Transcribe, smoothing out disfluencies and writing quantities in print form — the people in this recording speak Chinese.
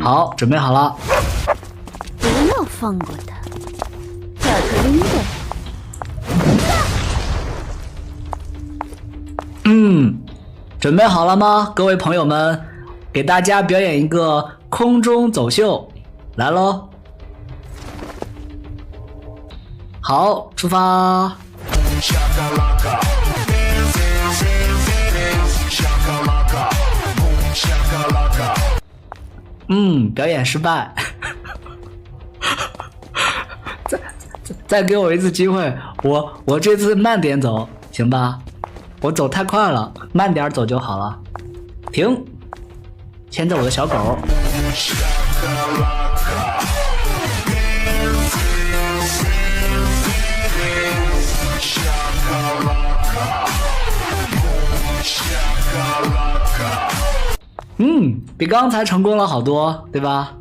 好，准备好了。不要放过他，把他拎过来。准备好了吗，各位朋友们？给大家表演一个空中走秀，来喽！好，出发！表演失败。再给我一次机会，我这次慢点走，行吧？我走太快了，慢点走就好了。停，牵着我的小狗。比刚才成功了好多，对吧？